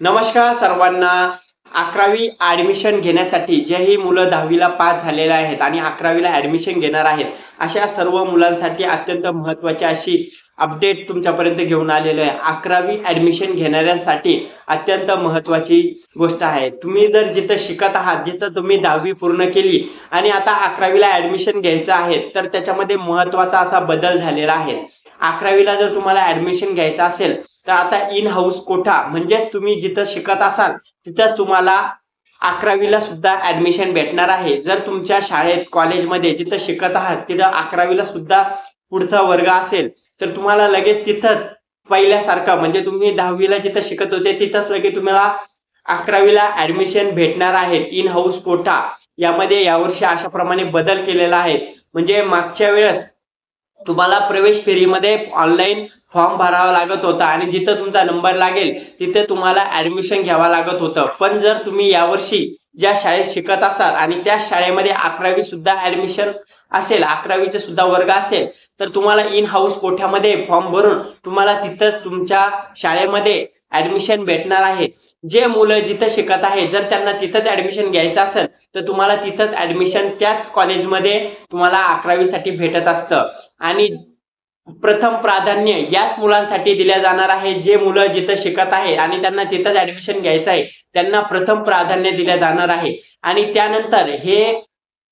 नमस्कार सर्वांना. 11वी ऍडमिशन घेण्यासाठी जेही मुलं 10वीला पास झालेले आहेत आणि 11वीला ऍडमिशन घेणार आहेत, अशा सर्व मुलांसाठी अत्यंत महत्त्वाची अशी अपडेट तुमच्यापर्यंत घेऊन आलेलो आहे. 11वी ऍडमिशन घेणाऱ्यांसाठी अत्यंत महत्त्वाची गोष्ट आहे. तुम्ही जर जिथं शिकत आहात, जिथं तुम्ही 10वी पूर्ण केली आणि आता 11वीला ऍडमिशन घ्यायचं आहे, तर त्याच्यामध्ये महत्त्वाचा असा बदल झालेला आहे. 11वीला जर तुम्हाला ऍडमिशन घ्यायचं असेल, तर आता इन हाऊस कोठा म्हणजेच तुम्ही जिथं शिकत असाल तिथंच तुम्हाला 11वीला सुद्धा ऍडमिशन भेटणार आहे. जर तुमच्या शाळेत कॉलेजमध्ये जिथं शिकत आहात तिथं 11वीला सुद्धा पुढचा वर्ग असेल, तर तुम्हाला लगेच तिथंच पहिल्यासारखं म्हणजे तुम्ही 10वीला जिथं शिकत होते तिथंच लगेच तुम्हाला 11वीला ऍडमिशन भेटणार आहे. इन हाऊस कोठा यामध्ये यावर्षी अशाप्रमाणे बदल केलेला आहे. म्हणजे मागच्या वेळेस तुम्हाला प्रवेश फेरीमध्ये ऑनलाईन फॉर्म भरावा लागत होता आणि जिथं तुमचा नंबर लागेल तिथे तुम्हाला ऍडमिशन घ्यावं लागत होतं. पण जर तुम्ही यावर्षी ज्या शाळेत शिकत असाल आणि त्या शाळेमध्ये 11वी सुद्धा ऍडमिशन असेल, 11वीचे सुद्धा वर्ग असेल, तर तुम्हाला इन हाऊस कोठ्यामध्ये फॉर्म भरून तुम्हाला तिथंच तुमच्या शाळेमध्ये ऍडमिशन भेटणार आहे. जे मुलं जिथं शिकत आहे जर त्यांना तिथंच ऍडमिशन घ्यायचं असेल तर तुम्हाला तिथंच ऍडमिशन त्याच कॉलेजमध्ये तुम्हाला 11वी साठी भेटत असतं. आणि प्रथम प्राधान्य याच मुलांसाठी दिल्या जाणार आहे. जे मुलं जिथं शिकत आहे आणि त्यांना तिथंच ऍडमिशन घ्यायचं आहे त्यांना प्रथम प्राधान्य दिले जाणार आहे. आणि त्यानंतर हे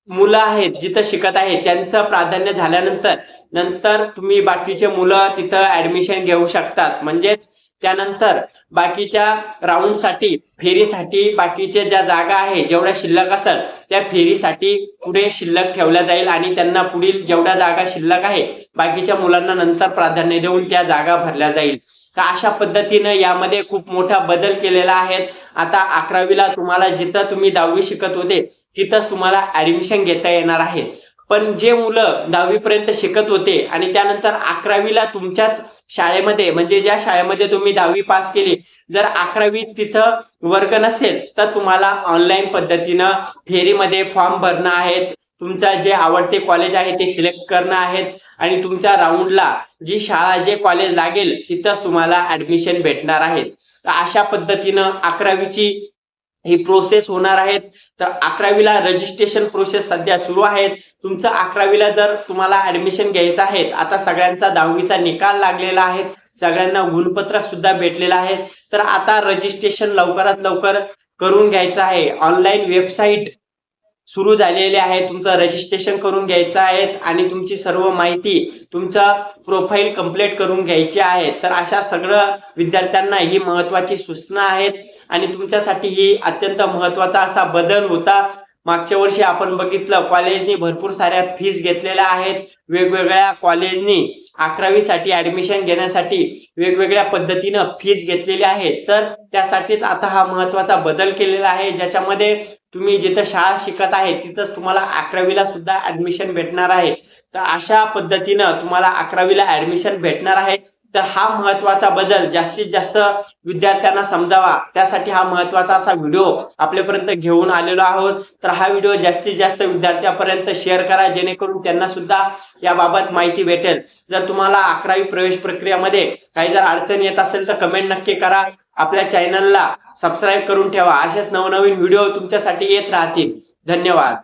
मुलं आहेत जिथं शिकत आहे त्यांचं प्राधान्य झाल्यानंतर नंतर तुम्ही बाकीचे मुलं तिथं ऍडमिशन घेऊ शकतात. म्हणजेच त्यानंतर बाकीच्या राऊंडसाठी फेरीसाठी बाकीच्या ज्या जागा आहे जेवढ्या शिल्लक असेल त्या फेरीसाठी पुढे शिल्लक ठेवल्या जाईल आणि त्यांना पुढील जेवढ्या जागा शिल्लक आहे बाकीच्या मुलांना नंतर प्राधान्य देऊन त्या जागा भरल्या जाईल. तर अशा पद्धतीनं यामध्ये खूप मोठा बदल केलेला आहे. आता 11वीला तुम्हाला जिथं तुम्ही 10वी शिकत होते तिथंच तुम्हाला ऍडमिशन घेता येणार आहे. पण जे मुलं 10वी पर्यंत शिकत होते आणि त्यानंतर 11वीला तुमच्याच शाळेमध्ये म्हणजे ज्या शाळेमध्ये तुम्ही 10वी पास केली, जर 11वी तिथं वर्ग नसेल तर तुम्हाला ऑनलाईन पद्धतीनं फेरीमध्ये फॉर्म भरणं आहे. तुमचा जे आवडते कॉलेज आहे ते सिलेक्ट करणं आहे आणि तुमच्या राऊंडला जी शाळा जे कॉलेज लागेल तिथंच तुम्हाला ऍडमिशन भेटणार आहे. तर अशा पद्धतीनं 11वीची ही प्रोसेस होणार आहे. तर 11वीला रजिस्ट्रेशन प्रोसेस सध्या सुरू आहे. तुमचं 11वीला जर तुम्हाला ऍडमिशन घ्यायचं आहे, आता सगळ्यांचा 10वीचा निकाल लागलेला आहे, सगळ्यांना गुणपत्रक सुद्धा भेटलेलं आहे. तर आता रजिस्ट्रेशन लवकरात लवकर करून घ्यायचं आहे. ऑनलाईन वेबसाईट सुरू झालेली आहे. तुमचं रजिस्ट्रेशन करून घ्यायचं आहे आणि तुमची सर्व माहिती तुमचा प्रोफाईल कंप्लीट करून घ्यायची आहे. तर अशा सगळं विद्यार्थ्यांना ही महत्त्वाची सूचना आहेत आणि तुमच्यासाठी ही अत्यंत महत्त्वाचा असा बदल होता. मागच्या वर्षी आपण बघितलं कॉलेजनी भरपूर साऱ्या फीस घेतलेल्या आहेत. वेगवेगळ्या कॉलेजनी 11वी साठी ऍडमिशन घेण्यासाठी वेगवेगळ्या पद्धतीनं फीस घेतलेली आहे. तर त्यासाठीच आता हा महत्त्वाचा बदल केलेला आहे, ज्याच्यामध्ये तुम्ही जिथं शाळा शिकत आहे तिथंच तुम्हाला 11वीला सुद्धा ऍडमिशन भेटणार आहे. तर अशा पद्धतीनं तुम्हाला 11वीला ऍडमिशन भेटणार आहे. तर हा महत्त्वाचा बदल जास्तीत जास्त विद्यार्थ्यांना समजावा त्यासाठी हा महत्त्वाचा असा व्हिडिओ आपल्यापर्यंत घेऊन आलेलो आहोत. तर हा व्हिडिओ जास्तीत जास्त विद्यार्थ्यांपर्यंत शेअर करा, जेणेकरून त्यांना सुद्धा याबाबत माहिती भेटेल. जर तुम्हाला 11वी प्रवेश प्रक्रियेमध्ये काही जर अडचण येत असेल तर कमेंट नक्की करा. आपल्या चॅनलला सबस्क्राईब करून ठेवा. असेच नवनवीन व्हिडिओ तुमच्यासाठी येत राहतील. धन्यवाद.